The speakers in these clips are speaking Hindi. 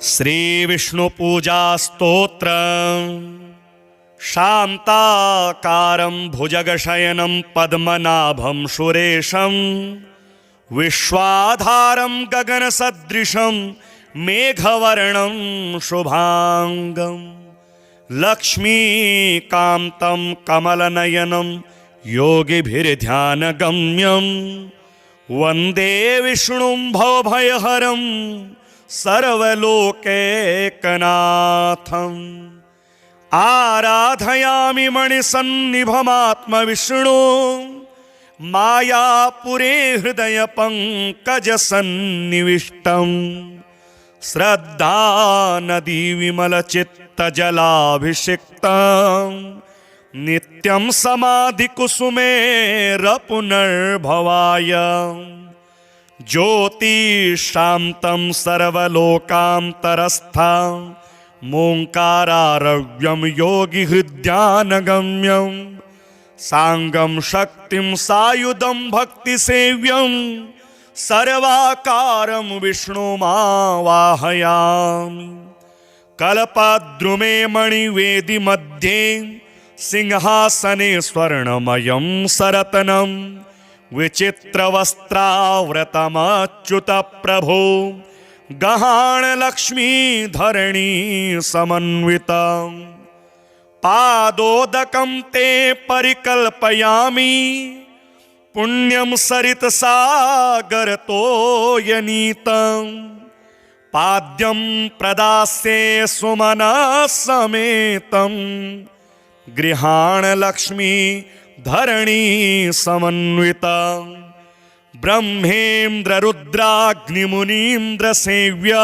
श्री विष्णु पूजा स्तोत्र। शांताकारं भुजगशयनं पद्मनाभं सुरेशं विश्वाधारं गगनसदृशं मेघवर्णं शुभांगं लक्ष्मीकान्तं कमलनयनं योगिभिर्ध्यानगम्यं वन्दे विष्णुं भवभयहरं सर्वलोकैकनाथम्। आराधयामि मणिसन्निभमात्मविष्णु मायापुरे हृदयपङ्कजसन्निविष्टं श्रद्धानदी विमलचित्तजलाभिषिक्तं नित्यं समाधिकुसुमेरपुनर्भवाय ज्योतिशान्तं सर्वलोकान्तरस्थं मोङ्कारारव्यं योगिहृद्यानगम्यं साङ्गं शक्तिं सायुधं भक्तिसेव्यं सर्वाकारं विष्णुमावाहयामि। कल्पद्रुमे मणिवेदी मध्ये सिंहासने स्वर्णमयं सरतनं विचित्रवस्त्रावृतमच्युतप्रभो गहाणलक्ष्मी धरणी समन्वितं पादोदकं ते परिकल्पयामि पुण्यं सरितसागरतोयनीतं पाद्यं प्रदास्ये सुमनः समेतं गृहाणलक्ष्मी धरणी समन्वितं ब्रह्मेन्द्र रुद्राग्निमुनीन्द्र सेव्य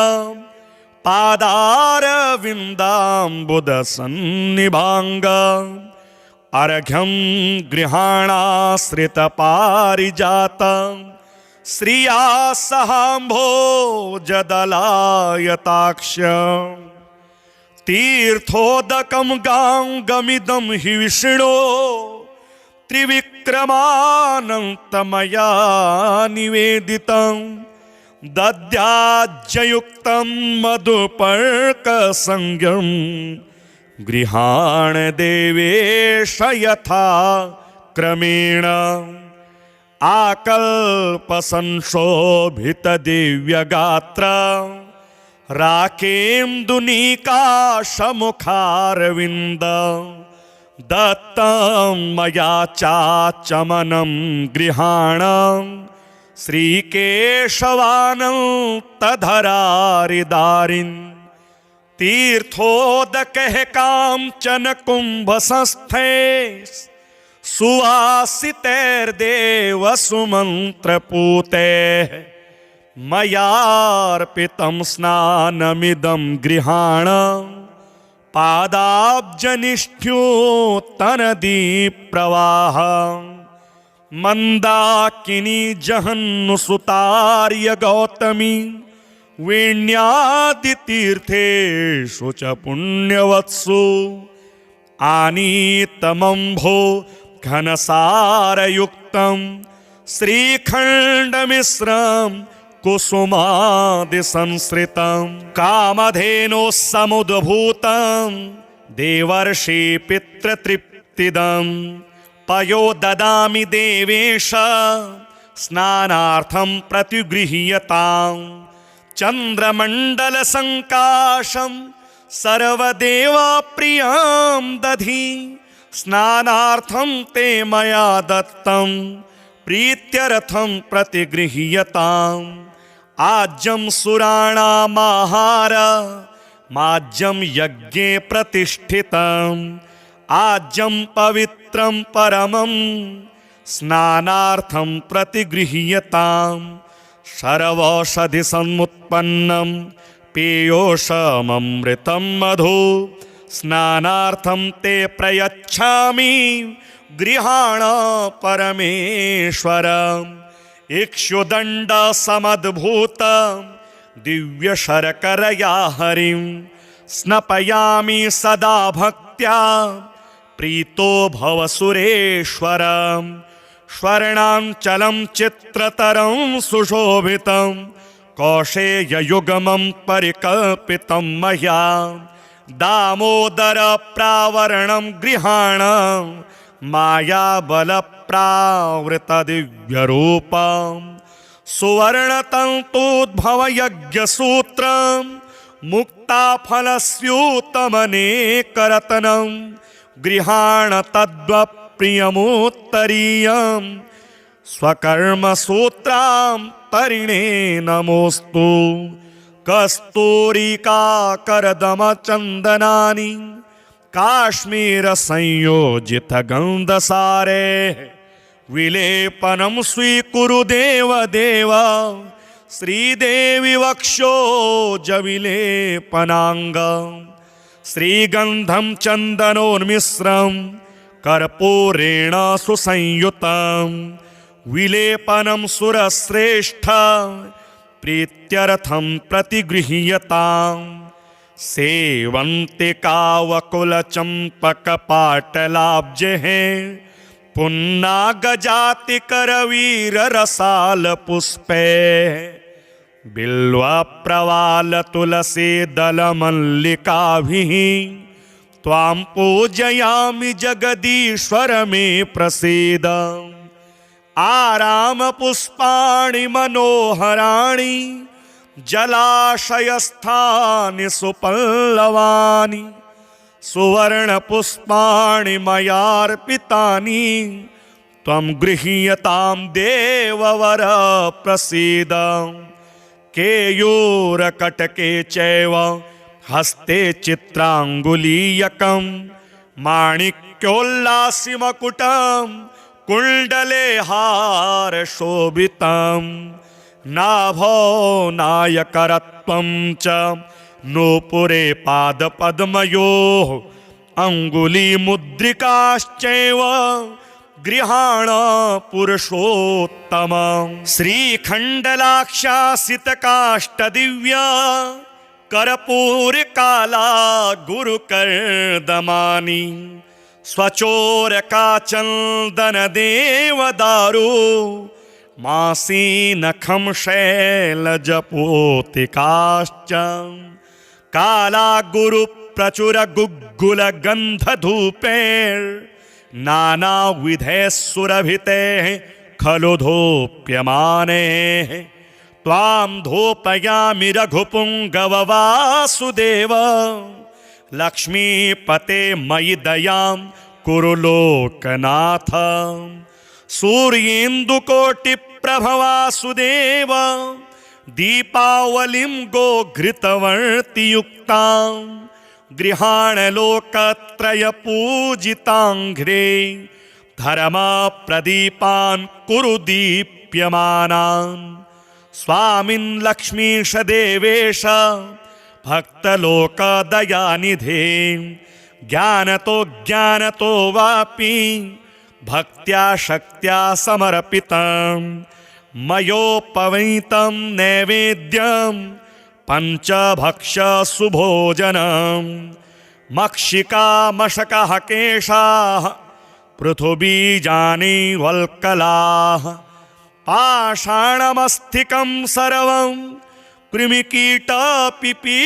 पादारविन्दाम्बुदसन्निभाङ्ग अर्घ्यं गृहाणाश्रितपारिजातं श्रिया सहाम्भोजदलायताक्ष तीर्थोदकं गाङ्गमिदं हि विष्णो त्रिविक्रमानन्तमया निवेदितं दद्याज्जयुक्तं मधुपर्कसंज्ञं गृहाण देवेश यथा क्रमेण आकल्पसंशोभितदिव्यगात्र राकेन्दुनीकाशमुखारविन्द दत्तं मया चाचमनं गृहाणं श्रीकेशवानन्तधरारिदारिन् तीर्थोदकः काञ्चन कुम्भसंस्थे सुवासितैर्देवसुमन्त्रपूतैः मयार्पितं स्नानमिदं गृहाणं पादाब्जनिष्ठ्योत्तनदीप्रवाहं मन्दाकिनी जहन्नुसुतार्य गौतमी वेण्यादितीर्थेषु च पुण्यवत्सु आनीतमम्भो घनसारयुक्तं श्रीखण्डमिश्रं कुसुमादिसंश्रितं कामधेनोः समुद्भूतं देवर्षि पितृतृप्तिदं पयो ददामि देवेश स्नानार्थं प्रतिगृह्यतां चन्द्रमण्डलसङ्काशं सर्वदेवप्रियं दधि स्नानार्थं ते मया दत्तं प्रीत्यर्थं प्रतिगृह्यताम् आज्यं सुराणामाहार माज्यं यज्ञे प्रतिष्ठितम् आज्यं पवित्रं परमं स्नानार्थं प्रतिगृह्यताम् सर्वौषधिसमुत्पन्नं पीयूषममृतं मधु स्नानार्थं ते प्रयच्छामि गृहाण परमेश्वरम् इक्षुदण्डसमद्भूतं दिव्यशर्करया हरिं स्नपयामि सदा भक्त्या प्रीतो भव सुरेश्वरम् स्वर्णाञ्चलं चित्रतरं सुशोभितं कौशेययुगमं परिकल्पितं मया दामोदर प्रावरणं गृहाणं मायाबलप्रावृतदिव्यरूपं सुवर्णतन्तोद्भवयज्ञसूत्रं मुक्ताफलस्यूतमनेकरत्नं गृहाण तद्वप्रियमुत्तरीयं स्वकर्मसूत्रां तरिणे नमोस्तु कस्तूरिकाकरदमचन्दनानि काश्मीरसंयोजितगन्धसारे विलेपनं स्वीकुरु देवदेव श्रीदेवी वक्षोजविलेपनाङ्गं श्रीगन्धं चन्दनोन्मिश्रं कर्पूरेण सुसंयुतं विलेपनं सुरश्रेष्ठ प्रीत्यर्थं प्रतिगृह्यतां सेवन्तिकावकुलचम्पकपाटलाब्जैः पुन्नागजातिकरवीररसालपुष्पे बिल्वप्रवालतुलसीदलमल्लिकाभिः त्वां पूजयामि जगदीश्वर मे प्रसीद आरामपुष्पाणि मनोहराणि जलाशयस्थानि सुपल्लवानि सुवर्णपुष्पाणि मयार्पितानि त्वं गृह्यतां देववर प्रसीद केयूरकटके चैव हस्ते चित्राङ्गुलीयकं माणिक्योल्लासिमकुटं कुण्डले हारशोभितं नाभो नायकरत्वं च नूपुरे पादपद्मयोः अङ्गुलीमुद्रिकाश्चैव गृहाण पुरुषोत्तमं श्रीखण्डलाक्षासितकाष्ठदिव्या कर्पूरकाला गुरुकर्दमानि स्वचोरकाचन्दनदेवदारु मासीनखं शैलजपोतिकाश्च काला गुरुप्रचुरगुग्गुलगन्धधूपैर्नानाविधैः सुरभितैः खलु धूप्यमाने त्वां धूपयामि रघुपुङ्गववासुदेव लक्ष्मीपते मयि दयां कुरु लोकनाथ सूर्येन्दुकोटिप्रभवासुदेव दीपावलिं गोघृतवर्तियुक्तां गृहाणलोकत्रयपूजिताङ्घ्रे धर्मप्रदीपान् कुरु दीप्यमानान् स्वामिन् लक्ष्मीश देवेश भक्तलोकदयानिधे ज्ञानतो वापि भक्त्या शक्त्या समर्पितं मयोपवीतं नैवेद्यं पञ्चभक्षसुभोजनं मक्षिकामशकः केशाः पृथुबीजानि वल्कलाः पाषाणमस्तिकं सर्वं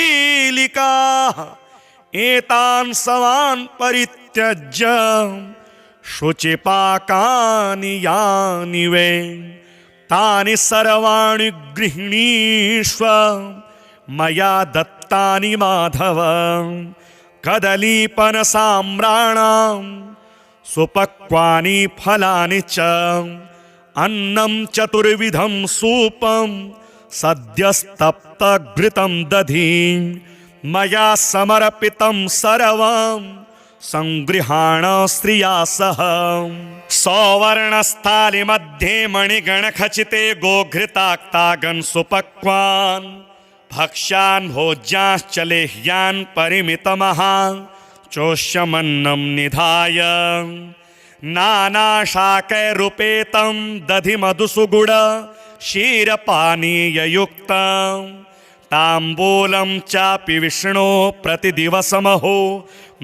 कृमिकीटपिपीलिकाः एतान् सर्वान् परित्यज्य शुचिपाकानि यानि वै तानि सर्वाणि गृह्णीष्व मया दत्तानि माधव कदलीपनसाम्राणां सुपक्वानि फलानि च अन्नं चतुर्विधं सूपं सद्यस्तप्तघृतं दधि मया समर्पितं सर्वं संगृहाण श्रिया सह सौवर्णस्थालिमध्ये मणिगणखचिते गोघृताक्तागन् सुपक्वान् भक्ष्यान् भोज्यांश्च लेह्यान् परिमितमहा चोष्यमन्नं निधाय नानाशाकैरुपेतं दधि मधुसुगुड क्षीरपानीययुक्तं ताम्बूलं चापि विष्णो प्रतिदिवसमहो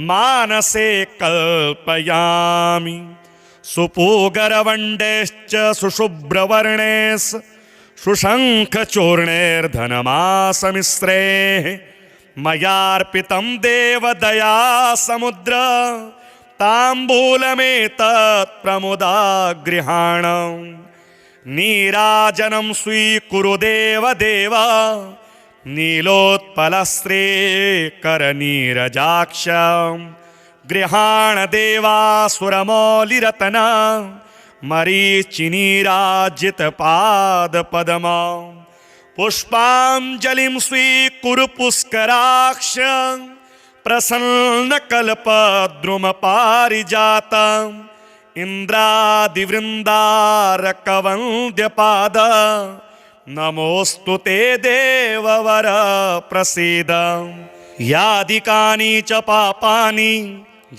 मानसे कल्पयामि सुपूगरवण्डैश्च सुशुभ्रवर्णैस् सुशङ्खचूर्णैर्धनमासमिश्रेः मयार्पितं देवदया समुद्र ताम्बूलमेतत् प्रमुदागृहाण नीराजनं स्वीकुरु देवदेव नीलोत्पलश्रीकरनीरजाक्ष गृहाण देवासुरमौलिरतना मरीचिनीराजितपादपद्मा पुष्पाञ्जलिं स्वीकुरु पुष्कराक्ष प्रसन्नकल्पद्रुमपारिजातम् इन्द्रादिवृन्दारकवन्द्यपाद नमोऽस्तु ते देववर प्रसीद यादिकानि च पापानि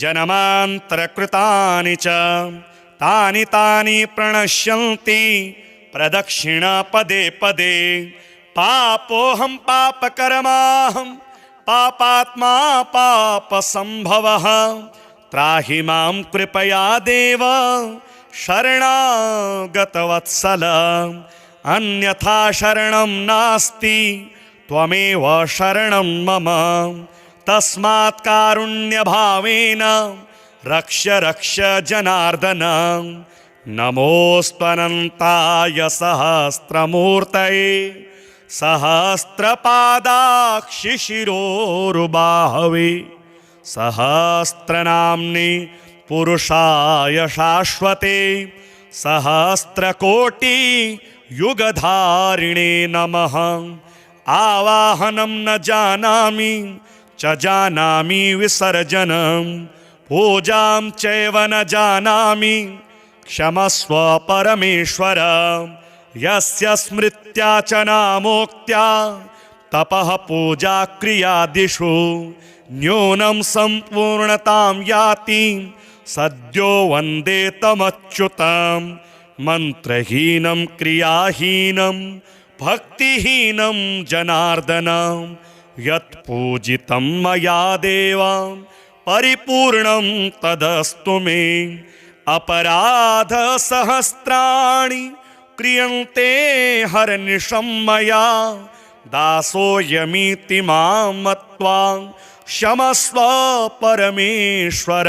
जन्मान्तरकृतानि च तानि तानि प्रणश्यन्ति प्रदक्षिणा पदे पदे पापोऽहं पापकर्माहं पापात्मा पापसम्भवः त्राहि मां कृपया देव शरणागतवत्सल अन्यथा शरणं नास्ति त्वमेव शरणं मम तस्मात् कारुण्यभावेन रक्ष रक्ष जनार्दन नमोऽस्त्वनन्ताय सहस्रमूर्तये सहस्रपादाक्षिशिरोरुबाहवे सहस्रनाम्नि पुरुषाय शाश्वते सहस्रकोटि युगधारिणे नमः आवाहनं न जानामि च जानामि विसर्जनं पूजां चैव न जानामि क्षमस्व परमेश्वर यस्य स्मृत्या च नामोक्त्या तपः पूजा क्रियादिषु न्यूनं सम्पूर्णतां याति सद्यो वन्दे तमच्युतं मन्त्रहीनं क्रियाहीनं भक्तिहीनं जनार्दन यत्पूजितं मया देव परिपूर्णं तदस्तु मे अपराधसहस्राणि क्रियन्ते हरनिशं मया दासोऽयमिति मां मत्वा क्षमस्व परमेश्वर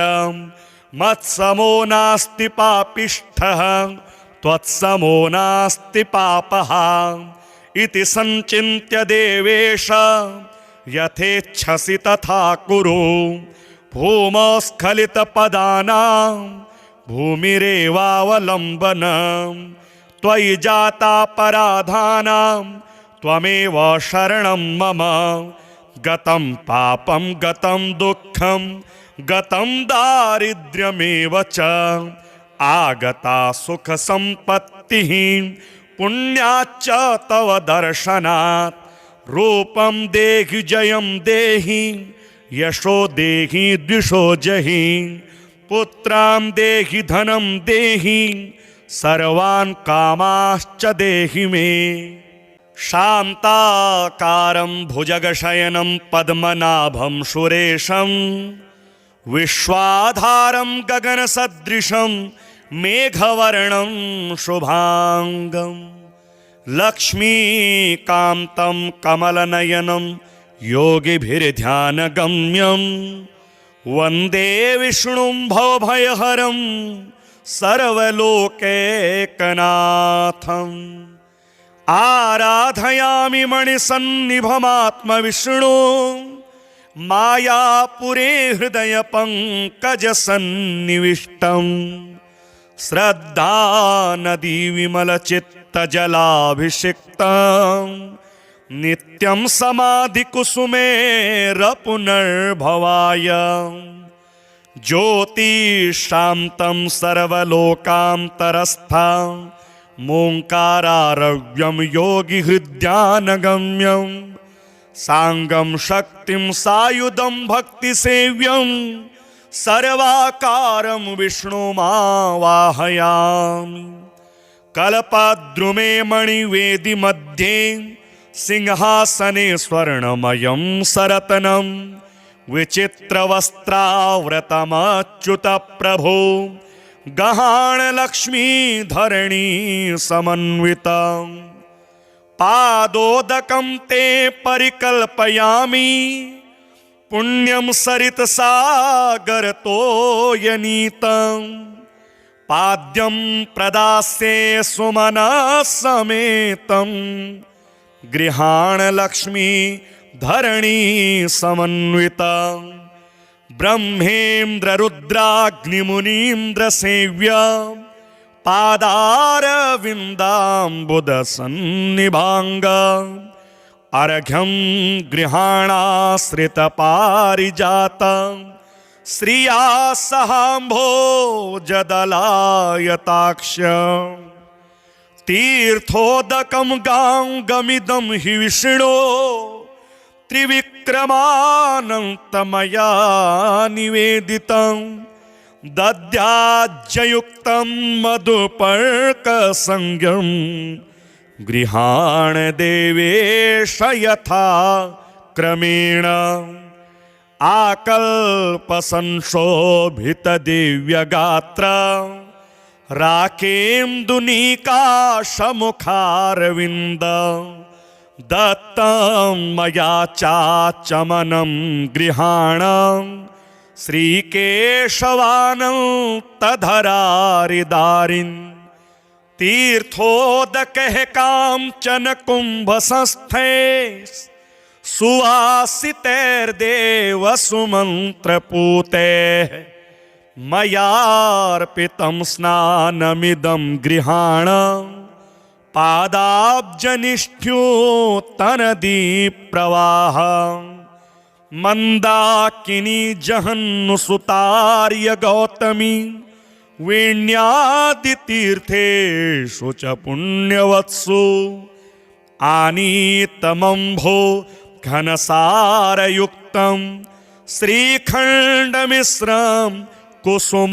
मत्समो नास्ति पापिष्ठः त्वत्समो नास्ति पापः इति संचिन्त्य देवेश यथेच्छसि तथा कुरु भूमस्खलितपदानां भूमिरेवावलम्बनं त्वयि जातापराधानां त्वमेव शरणं मम गतं पापं गतं दुःखं गतं दारिद्र्यमेव च आगता सुखसम्पत्तिः पुण्याच्च तव दर्शनात् रूपं देहि जयं देहि यशो देहि द्विषो जहि पुत्रां देहि धनं देहि सर्वान् कामाश्च देहि मे शान्ताकारं भुजगशयनं पद्मनाभं सुरेशं विश्वाधारं गगनसदृशं मेघवर्णं शुभांगं लक्ष्मीकान्तं कमलनयनं योगिभिर्ध्यानगम्यं वन्दे विष्णुं भवभयहरं सर्वलोकैकनाथम् आराधयामि मणिसन्निभमात्मविष्णु मायापुरे हृदयपङ्कजसन्निविष्टं श्रद्धानदीविमलचित्तजलाभिषिक्तं नित्यं समाधिकुसुमेरपुनर्भवाय ज्योतिशान्तं सर्वलोकान्तरस्थं मोङ्कारारव्यं योगिहृद्यानगम्यं साङ्गं शक्तिं सायुधं भक्तिसेव्यं सर्वाकारं विष्णुमावाहयामि कल्पद्रुमे मणिवेदि मध्ये सिंहासने स्वर्णमयं सरतनं विचित्रवस्त्राव्रतमच्युतप्रभो गहाणलक्ष्मीधरणी समन्वितं पादोदकं ते परिकल्पयामि पुण्यं सरितसागरतोयनीतं पाद्यं प्रदास्ये सुमनः समेतं गृहाण लक्ष्मी धरणी समन्विता ब्रह्मेन्द्र रुद्राग्निमुनीन्द्र सेव्या पादारविन्दाम्बुद सन्निभांग अर्घ्यं गृहाणाश्रित पारिजात श्रिया सहाम्भोजदलायताक्ष तीर्थोदकं गांगमिदं हि विष्णो त्रिविक्रमानन्तमया निवेदितं दद्याज्ययुक्तं मधुपर्कसंज्ञं गृहाण देवेश यथा क्रमेण आकल्पसंशोभित दिव्यगात्र राकेन्दुनीकाशमुखारविन्द दत्तं मया चाचमनं गृहाण श्रीकेशवानन्तधरारिदारिन् तीर्थोदकः काञ्चन कुम्भसंस्थे सुवासितैर्देव सुमन्त्रपूतैः मयार्पितं स्नानमिदं गृहाण पादाब्जनिष्ठ्योत्तनदीप्रवाह मन्दाकिनी जहन्नुसुतार्य गौतमी वेण्यादितीर्थेषु च पुण्यवत्सु आनीतमम्भो घनसारयुक्तं श्रीखण्डमिश्रं कुसुमादिसंश्रितं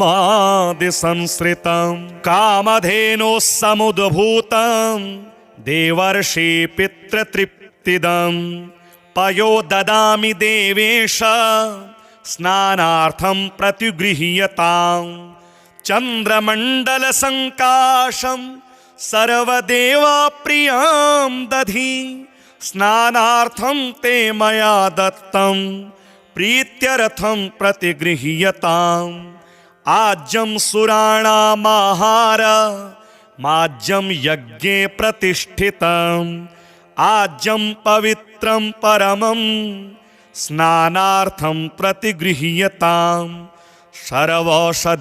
कामधेनोः समुद्भूतं देवर्षि पितृतृप्तिदं पयो ददामि देवेश स्नानार्थं प्रतिगृह्यताम् चन्द्रमण्डलसङ्काशं सर्वदेवप्रियं दधि स्नानार्थं ते मया दत्तं प्रीत्यर्थं प्रतिगृह्यताम् आज्यं सुराणामाहार माज्यं यज्ञे प्रतिष्ठितम् आज्यं पवित्रं परमं स्नानार्थं प्रतिगृह्यताम्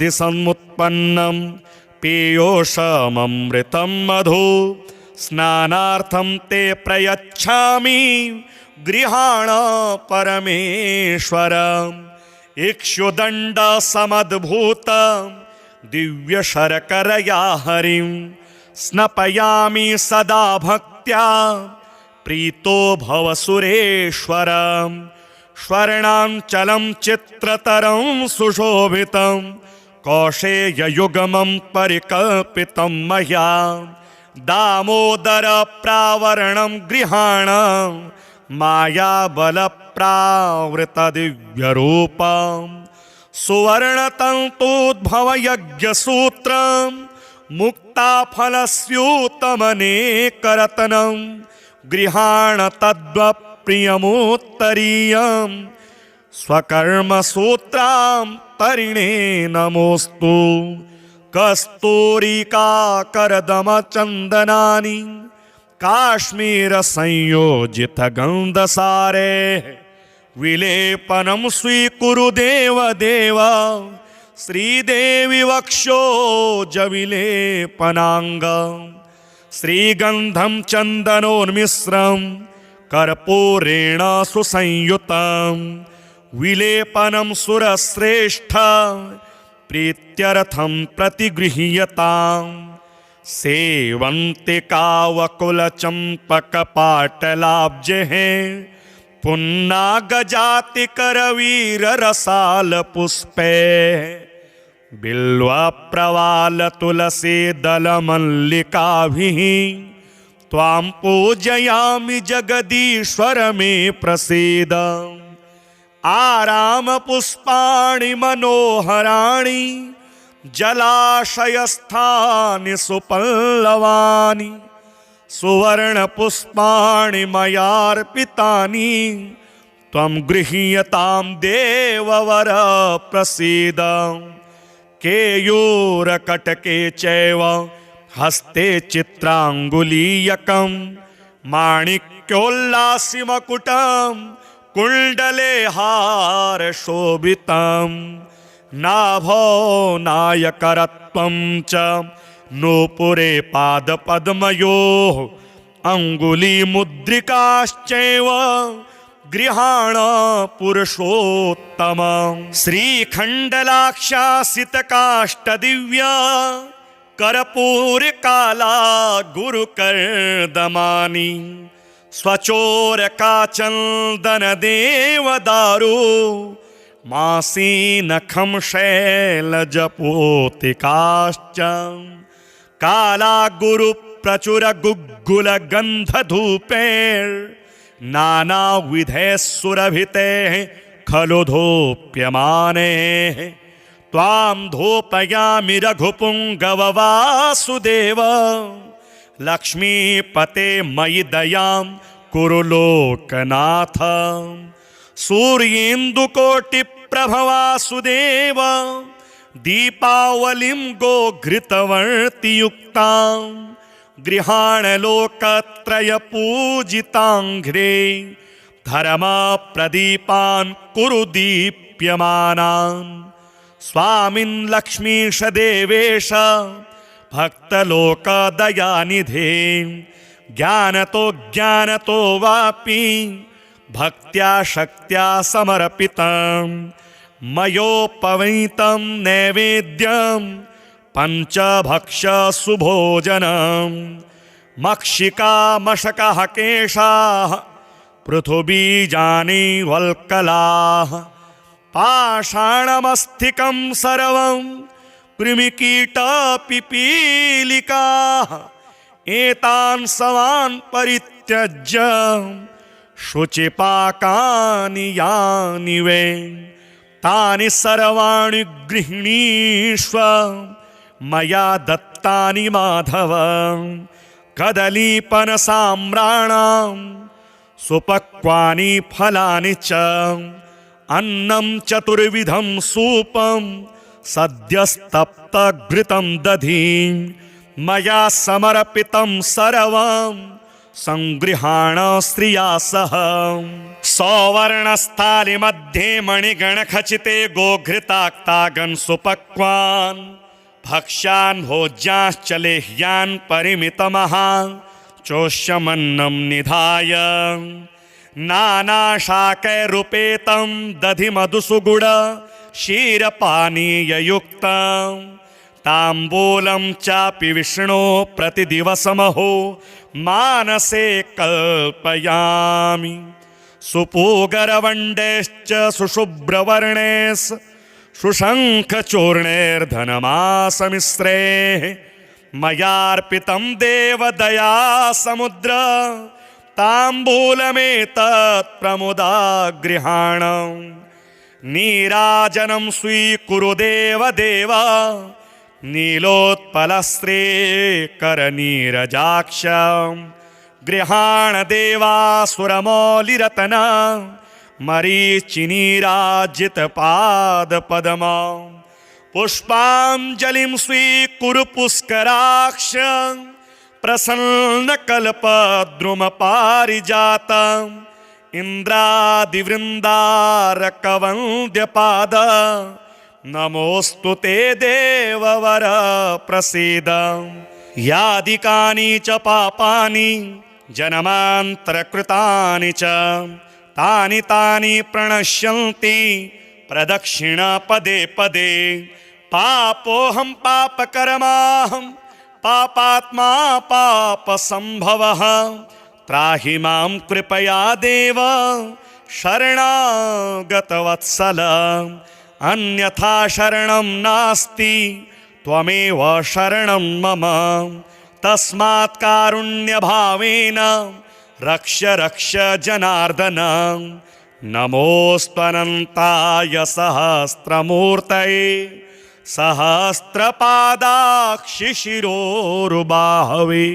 सर्वौषधिसमुत्पन्नं पीयूषममृतं मधु स्नानार्थं ते प्रयच्छामि गृहाण परमेश्वरम् इक्षुदण्डसमद्भूतं दिव्यशर्करया हरिं स्नपयामि सदा भक्त्या प्रीतो भव सुरेश्वरम् स्वर्णाञ्चलं चित्रतरं सुशोभितं कौशेययुग्मं परिकल्पितं मया दामोदरप्रावरणं गृहाण मायाबलप्रावृतदिव्यरूपं सुवर्णतन्तूद्भवयज्ञसूत्रं मुक्ताफलस्यूतमनेकरत्नं गृहाण तद्वप्रियमुत्तरीयं स्वकर्मसूत्रां तरिणे नमोऽस्तु कस्तूरिकाकरदमचन्दनानि काश्मीरसंयोजितगन्धसारे विलेपनं स्वीकुरु देवदेव श्रीदेवी वक्षोजविलेपनाङ्गं श्रीगन्धं चन्दनोन्मिश्रं कर्पूरेण सुसंयुतं विलेपनं सुरश्रेष्ठ प्रीत्यर्थं प्रतिगृह्यताम् सेवन्तिकावकुलचम्पकपाटलाब्जैः पुन्नागजातिकरवीररसालपुष्पे बिल्वप्रवालतुलसीदलमल्लिकाभिः त्वां पूजयामि जगदीश्वर मे प्रसीद आरामपुष्पाणि मनोहराणि जलाशयस्थानि सुपल्लवानि सुवर्णपुष्पाणि मयार्पितानि त्वं गृह्यतां देववर प्रसीद केयूरकटके चैव हस्ते चित्राङ्गुलीयकं माणिक्योल्लासिमकुटं कुण्डले हारशोभितं नाभो नायकरत्वं च नूपुरे पादपद्मयोः अङ्गुलीमुद्रिकाश्चैव गृहाण पुरुषोत्तम श्रीखण्डलाक्षासितकाष्ठदिव्या कर्पूरकाला गुरुकर्दमानि स्वचोरकाचन्दनदेवदारु मासीनखं शैलजपोतिकाश्च काला गुरुप्रचुरगुग्गुलगन्धधूपैर्नानाविधैः सुरभितैः खलु धूप्यमाने त्वां धूपयामि रघुपुङ्गववासुदेव लक्ष्मीपते मयि दयां कुरु लोकनाथ सूर्येन्दुकोटिप्रभवासुदेव दीपावलिं गोघृतवर्तियुक्तां गृहाण लोकत्रयपूजिताङ्घ्रे धर्मप्रदीपान् कुरु दीप्यमानान् स्वामिन् लक्ष्मीश देवेश भक्तलोकदयानिधे ज्ञानतो ज्ञानतो वापि भक्त्या शक्त्या समर्पितं मयोपवीतं नैवेद्यं पञ्चभक्ष सुभोजनं मक्षिका मशकः केशाः पृथुबीजानि वल्कलाः पाषाणमस्तिकं सर्वं कृमिकीटपिपीलिकाः एतान् सर्वान् परित्यज्य शुचिपाकानि यानि वै तानि सर्वाणि गृह्णीष्व मया दत्तानि माधव कदलीपनसाम्राणां सुपक्वानि फलानि च अन्नं चतुर्विधं सूपं सद्यस्तप्तघृतं दधिं मया समर्पितं सर्वं संगृहाण श्रिया सह सौवर्णस्थालिमध्ये मणिगणखचिते गोघृताक्तागन् सुपक्वान् भक्ष्यान् भोज्याश्च लेह्यान् परिमितमहा चोष्यमन्नं निधाय नानाशाकैरुपेतं दधिमधुसुगुड क्षीरपानीययुक्तं ताम्बूलं चापि विष्णो प्रतिदिवसमहो मानसे कल्पयामि सुपूगरवण्डैश्च सुशुभ्रवर्णैस् सुशङ्खचूर्णैर्धनमासमिश्रैः मयार्पितं देवदया समुद्र ताम्बूलमेतत् प्रमुदा गृहाणं नीराजनं स्वीकुरु देवदेव नीलोत्पलश्रीकरनीरजाक्ष गृहाण देवासुरमौलिरत्न मरीचिनीराजितपादपद्मा पुष्पाञ्जलिं स्वीकुरु पुष्कराक्ष प्रसन्नकल्पद्रुमपारिजातम् इन्द्रादिवृन्दारकवन्द्यपाद नमोऽस्तु ते देववर प्रसीद यादिकानि च पापानि जन्मान्तरकृतानि च तानि तानि प्रणश्यन्ति प्रदक्षिण पदे पदे पापोऽहं पापकर्माहं पापात्मा पापसम्भवः त्राहि मां कृपया देव शरणागतवत्सल अन्यथा शरणं नास्ति त्वमेव शरणं मम तस्मात् कारुण्यभावेन रक्ष रक्ष जनार्दन नमोऽस्त्वनन्ताय सहस्रमूर्तये सहस्रपादाक्षिशिरोरुबाहवे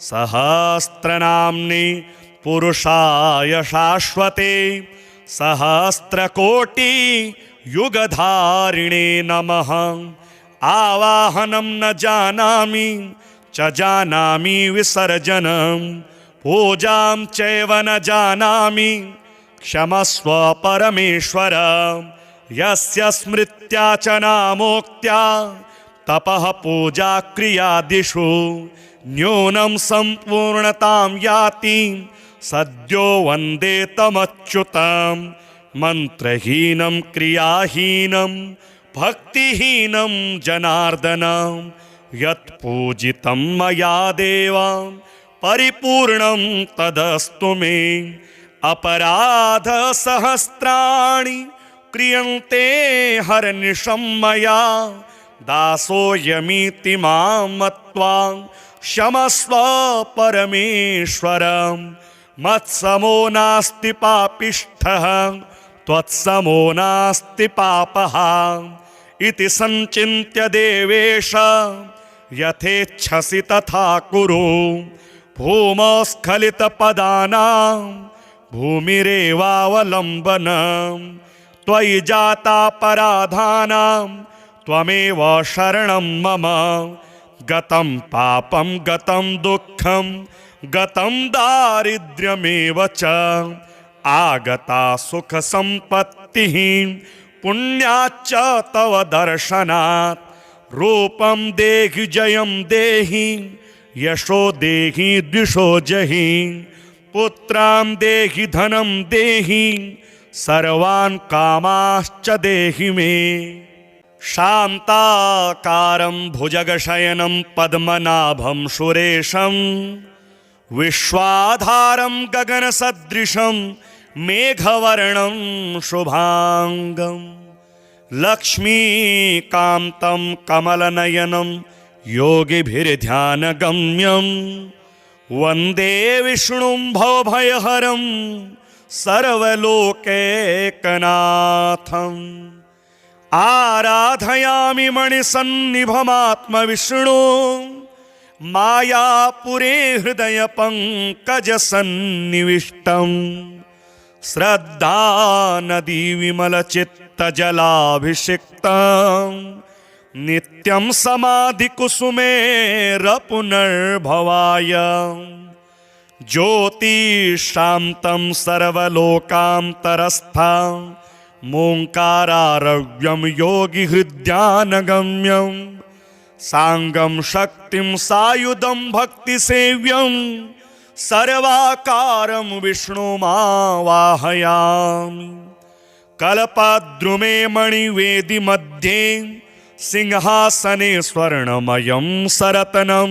सहस्रनाम्नि पुरुषाय शाश्वते सहस्रकोटि युगधारिणे नमः। आवाहनं न जानामि च जानामि विसर्जनं पूजां चैव न जानामि क्षमस्व परमेश्वर। यस्य स्मृत्या च नामोक्त्या तपः पूजा क्रियादिषु न्यूनं सम्पूर्णतां याति सद्यो वन्दे तमच्युतं। मन्त्रहीनं क्रियाहीनं भक्तिहीनं जनार्दन यत्पूजितं मया देव परिपूर्णं तदस्तु मे। अपराधसहस्राणि क्रियन्ते हरनिशं मया दासोऽयमिति मां मत्वा क्षमस्व परमेश्वर। मत्समो नास्ति पापिष्ठः त्वत्समो नास्ति पापः इति संचिन्त्य देवेश यथेच्छसि तथा कुरु। भूमस्खलितपदानां भूमिरेवावलम्बनं त्वयि जातापराधानां त्वमेव शरणं मम। गतं पापं गतं दुःखं गतं दारिद्र्यमेव च आगता सुखसम्पत्तिः पुण्याच्च तव दर्शनात्। रूपं देहि जयं देहि यशो देहि द्विषो जहि पुत्रां देहि धनं देहि सर्वान् कामाश्च देहि मे। शान्ताकारं भुजगशयनं पद्मनाभं सुरेशं विश्वाधारं गगनसदृशं मेघवर्णं शुभांगं लक्ष्मीकान्तं कमलनयनं योगिभिर्ध्यानगम्यं वन्दे विष्णुं भवभयहरं सर्वलोकैकनाथम्। आराधयामि मणिसन्निभमात्मविष्णु मायापुरे हृदयपङ्कजसन्निविष्टम्। श्रद्धानदीविमलचित्तजलाभिषिक्तं नित्यं समाधिकुसुमेरपुनर्भवाय। ज्योतिशान्तं सर्वलोकान्तरस्थं मोङ्कारारव्यं योगिहृद्यानगम्यं साङ्गं शक्तिं सायुधं भक्तिसेव्यं सर्वाकारं विष्णुमावाहयामि। कल्पद्रुमे मणिवेदि मध्ये सिंहासने स्वर्णमयं सरतनं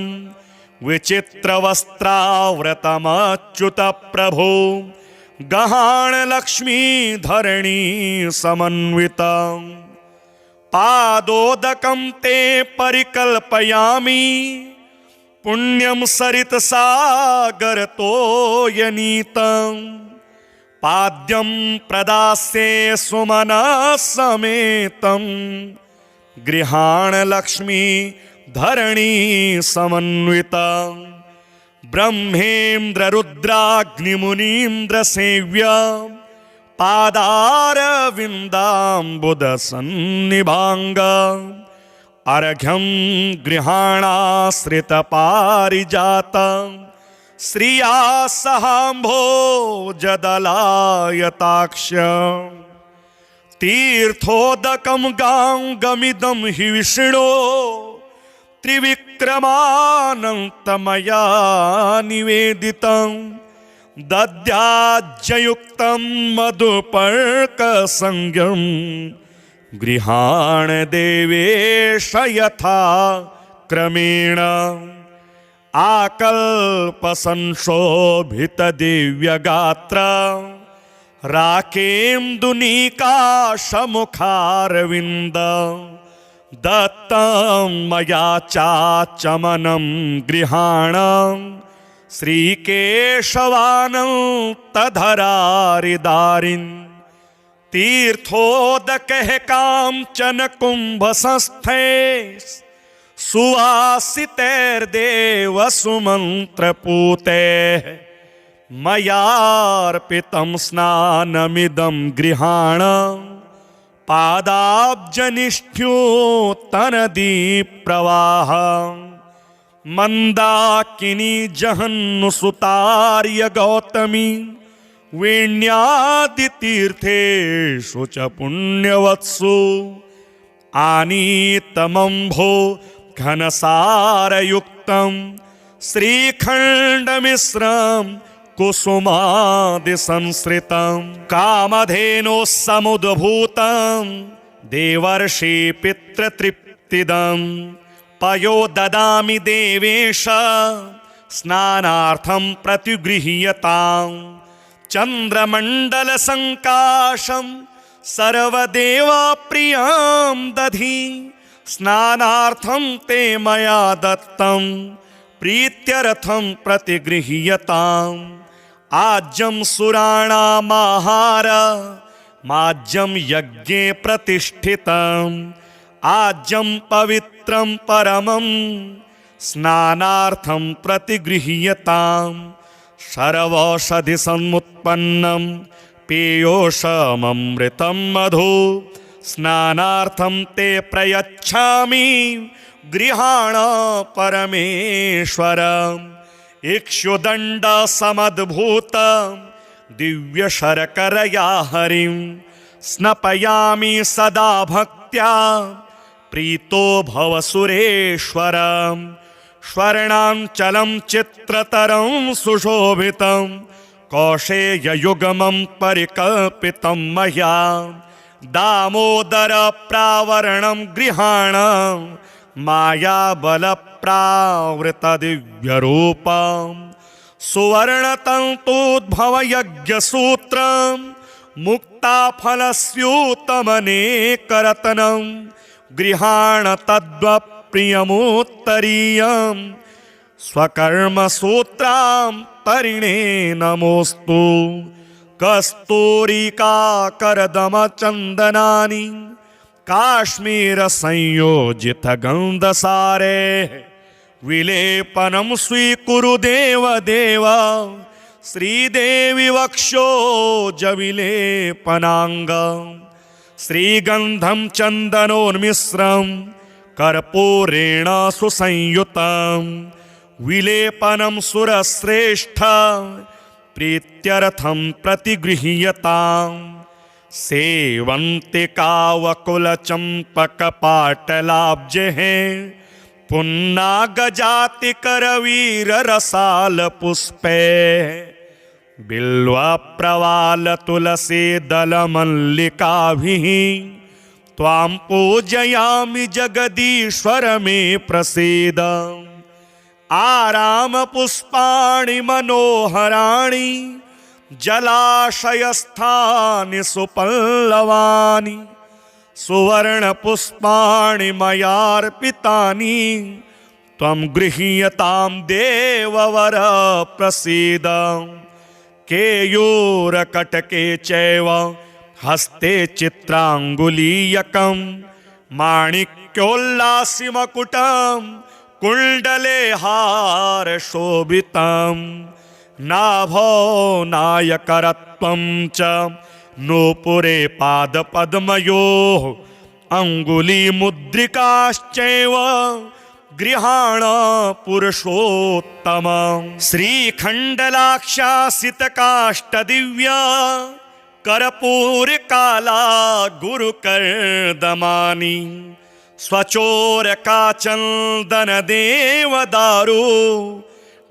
विचित्रवस्त्रावृतमच्युतप्रभो गहाणलक्ष्मीधरणी समन्वितं। पादोदकं ते परिकल्पयामि पुण्यं सरितसागरतोयनीतं। पाद्यं प्रदास्ये सुमनसमेतं गृहाणलक्ष्मी धरणी समन्वितं। ब्रह्मेन्द्ररुद्राग्निमुनीन्द्रसेव्य पादारविन्दाम्बुदसन्निभाङ्ग अर्घ्यं गृहाणाश्रितपारिजातं श्रिया सहाम्भोजदलायताक्ष। तीर्थोदकं गाङ्गमिदं हि विष्णो त्रिविक्रमानन्तमया निवेदितं। दद्याज्जयुक्तं मधुपर्कसंज्ञं गृहाण देवेश यथा क्रमेण। आकल्पसंशोभितदिव्यगात्र राकेन्दुनीकाशमुखारविन्द दत्तं मया चाचमनं गृहाणं श्रीकेशवानन्तधरारिदारिन्। तीर्थोदकः काञ्चन कुम्भसंस्थे सुवासितैर्देव सुमन्त्रपूतैः मयार्पितं स्नानमिदं गृहाण पादाब्जनिष्ठ्योत्तनदीप्रवाह मन्दाकिनी जहन्नुसुतार्य गौतमी वेण्यादितीर्थेषु च पुण्यवत्सु आनीतमम्भो घनसारयुक्तं श्रीखण्डमिश्रं कुसुमादिसंश्रितं कामधेनोः समुद्भूतं देवर्षि पितृतृप्तिदं पयो ददामि देवेश स्नानार्थं प्रतिगृह्यताम् चन्द्रमण्डलसङ्काशं सर्वदेवप्रियं दधि स्नानार्थं ते मया दत्तं प्रीत्यर्थं प्रतिगृह्यताम् आज्यं सुराणामाहार माज्यं यज्ञे प्रतिष्ठितम् आज्यं पवित्रं परमं स्नानार्थं प्रतिगृह्यताम् सर्वौषधि समुत्पन्नं पेयोषममृतं मधु स्नानार्थं ते प्रयच्छामि गृहाण परमेश्वरम् इक्षुदण्ड समद्भूत दिव्यशर्करया हरिं स्नपयामि सदा भक्त्या प्रीतो भव सुरेश्वरम् स्वर्णाञ्चलं चित्रतरं सुशोभितं कौशेययुग्मं परिकल्पितं मया दामोदरप्रावरणं गृहाण मायाबलप्रावृतदिव्यरूपं सुवर्णतन्तूद्भवयज्ञसूत्रं मुक्ताफलस्यूतमनेकरत्नं गृहाण तद्वप्रियमुत्तरीयं स्वकर्मसूत्रां तरिणे नमोऽस्तु कस्तूरिकाकरदमचन्दनानि काश्मीरसंयोजितगन्धसारे विलेपनं स्वीकुरु देवदेव श्रीदेवी वक्षोजविलेपनाङ्गं श्रीगन्धं चन्दनोन्मिश्रं कर्पूरेण सुसंयुतं विलेपनं सुरश्रेष्ठ प्रीत्यर्थं प्रतिगृह्यताम् सेवन्तिकावकुलचम्पकपाटलाब्जैः पुन्नागजातिकरवीररसालपुष्पे बिल्वप्रवालतुलसीदलमल्लिकाभिः त्वां पूजयामि जगदीश्वर मे प्रसीद आरामपुष्पाणि मनोहराणि जलाशयस्थानि सुपल्लवानि सुवर्णपुष्पाणि मयार्पितानि त्वं गृह्यतां देववर प्रसीद केयूरकटके चैव हस्ते चित्राङ्गुलीयकं माणिक्योल्लासिमकुटं कुण्डले हारशोभितं नाभो नायकरत्वं च नूपुरे पादपद्मयोः अङ्गुलीमुद्रिकाश्चैव गृहाण पुरुषोत्तमं श्रीखण्डलाक्षासितकाष्ठदिव्या कर्पूरकाला गुरुकर्दमानि स्वचोरकाचन्दनदेवदारु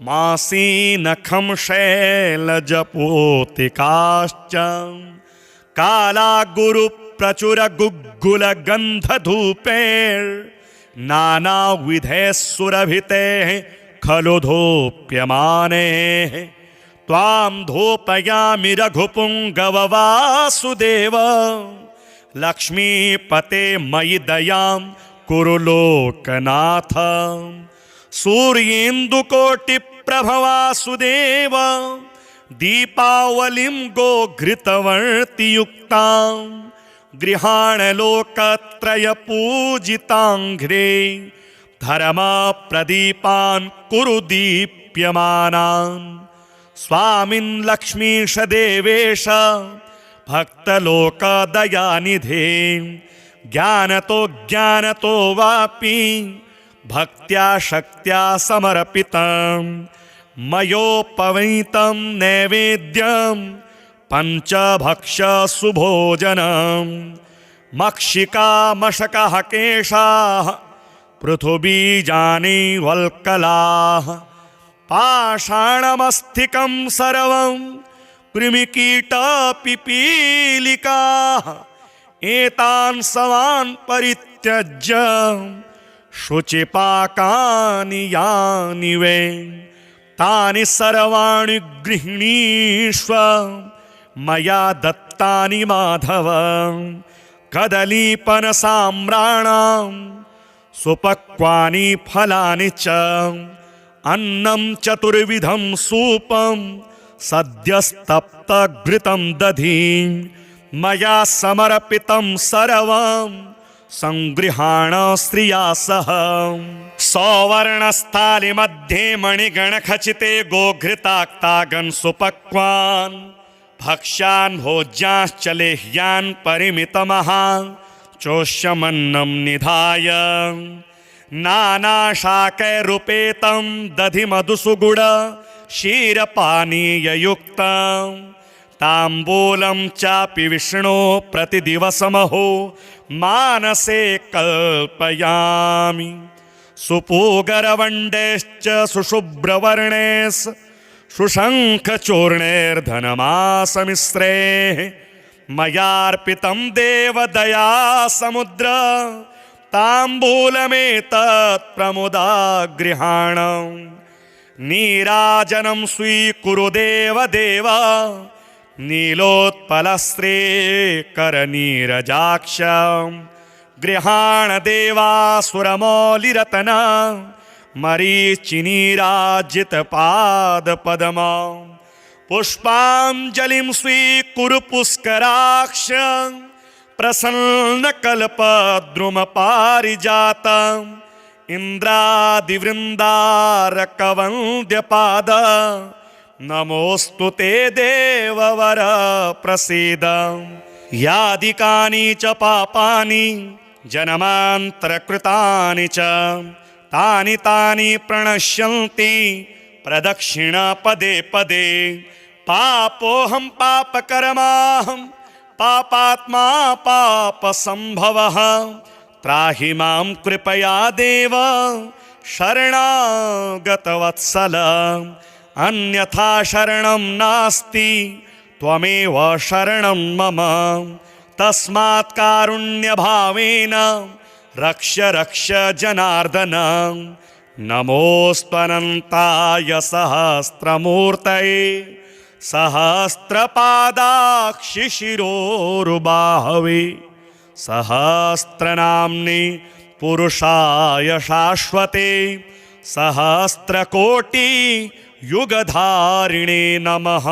मासीनखं शैलजपोतिकाश्च काला गुरुप्रचुरगुग्गुलगन्धधूपैर्नानाविधैः सुरभितैः खलु धूप्यमाने त्वां धूपयामि रघुपुङ्गववासुदेव लक्ष्मीपते मयि दयां कुरु लोकनाथ सूर्येन्दुकोटिप्रभवासुदेव दीपावलिं गोघृतवर्तियुक्तां गृहाण लोकत्रयपूजिताङ्घ्रे धर्मप्रदीपान् कुरु दीप्यमानान्। स्वामिन् लक्ष्मीश देवेश भक्तलोकदयानिधे। ज्ञानतो वापि भक्त्या शक्त्या समर्पितं। मयोपवीतं नैवेद्यं पञ्चभक्ष सुभोजनं। मक्षिका मशकः केशाः पृथुबीजानि वल्कलाः। पाषाणमस्तिकं सर्वं कृमिकीटपिपीलिकाः। एतान् सर्वान् परित्यज्य शुचिपाकानि यानि वै। तानि सर्वाणि गृह्णीष्व मया दत्तानि माधव। कदलीपनसाम्राणां सुपक्वानि फलानि च। अन्नं चतुर्विधं सूपं सद्यस्तप्तघृतं दधिं। मया समर्पितं सर्वं संगृहाण श्रिया सह। सौवर्णस्थालिमध्ये मणिगणखचिते गोघृताक्तागन् सुपक्वान्। भक्ष्यान् भोज्यांश्च लेह्यान् परिमितमहा चोष्यमन्नं निधाय। नानाशाकैरुपेतं दधि मधुसुगुड क्षीरपानीययुक्तं। ताम्बूलं चापि विष्णो प्रतिदिवसमहो मानसे कल्पयामि। सुपूगरवण्डैश्च सुशुभ्रवर्णैस् सुशङ्खचूर्णैर्धनमासमिश्रैः। मयार्पितं देवदया समुद्र ताम्बूलमेतत् प्रमुदा गृहाणम्। नीराजनं स्वीकुरु देवदेव नीलोत्पलश्रीकरनीरजाक्षं। गृहाण देवासुरमौलिरत्न मरीचिनीराजितपादपद्मं। पुष्पाञ्जलिं स्वीकुरु पुष्कराक्ष प्रसन्नकल्पद्रुमपारिजातम्। इन्द्रादिवृन्दारकवन्द्यपाद नमोऽस्तु ते देववर प्रसीद। यादिकानि च पापानि जन्मान्तरकृतानि च तानि तानि प्रणश्यन्ति प्रदक्षिण पदे पदे। पापोऽहं पापकर्माहं पापात्मा पापसम्भवः। त्राहि मां कृपया देव शरणागतवत्सल। अन्यथा शरणं नास्ति त्वमेव शरणं मम। तस्मात् कारुण्यभावेन रक्ष रक्ष जनार्दन। नमोऽस्त्वनन्ताय सहस्रमूर्तये सहस्रपादाक्षिशिरोरुबाहवे। सहस्रनाम्नि पुरुषाय शाश्वते सहस्रकोटियुगधारिणे नमः।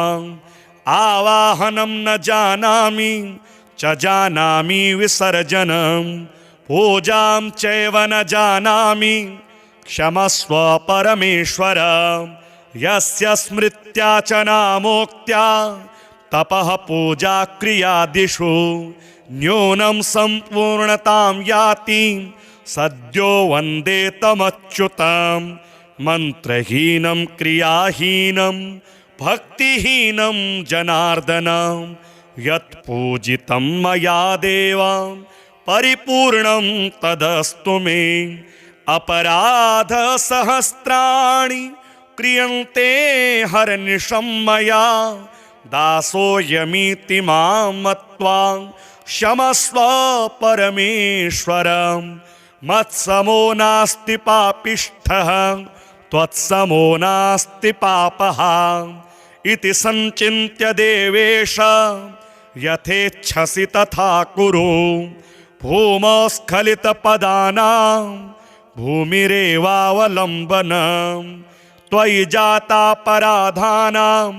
आवाहनं न जानामि च जानामि विसर्जनं। पूजां चैव न जानामि क्षमस्व परमेश्वर। यस्य स्मृत्या च नामोक्त्या तपः पूजा क्रियादिषु न्यूनं सम्पूर्णतां याति। सद्यो वन्दे तमच्युतं। मन्त्रहीनं क्रियाहीनं भक्तिहीनं जनार्दन। यत्पूजितं मया देव परिपूर्णं तदस्तु मे। अपराधसहस्राणि क्रियन्ते हरनिशं मया। दासोऽयमिति मां मत्वा क्षमस्व परमेश्वर। मत्समो नास्ति पापिष्ठः त्वत्समो नास्ति पापः। इति संचिन्त्य देवेश यथेच्छसि तथा कुरु। भूमस्खलितपदानां भूमिरेवावलम्बनं। त्वयि जातापराधानां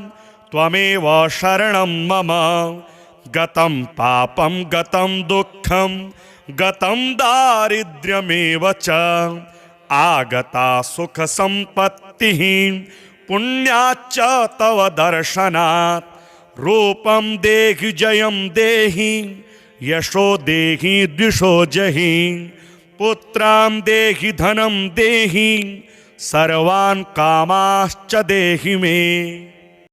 त्वमेव शरणं मम। गतं पापं गतं दुःखं गतं दारिद्र्यमेव च आगता सुख संपत्ति पुण्याच्च तव दर्शनात् रूपम देहि जयम देहि यशो देहि द्विषो जहि पुत्रां देहि धनं देहि सर्वान् कामाश्च देहि मे।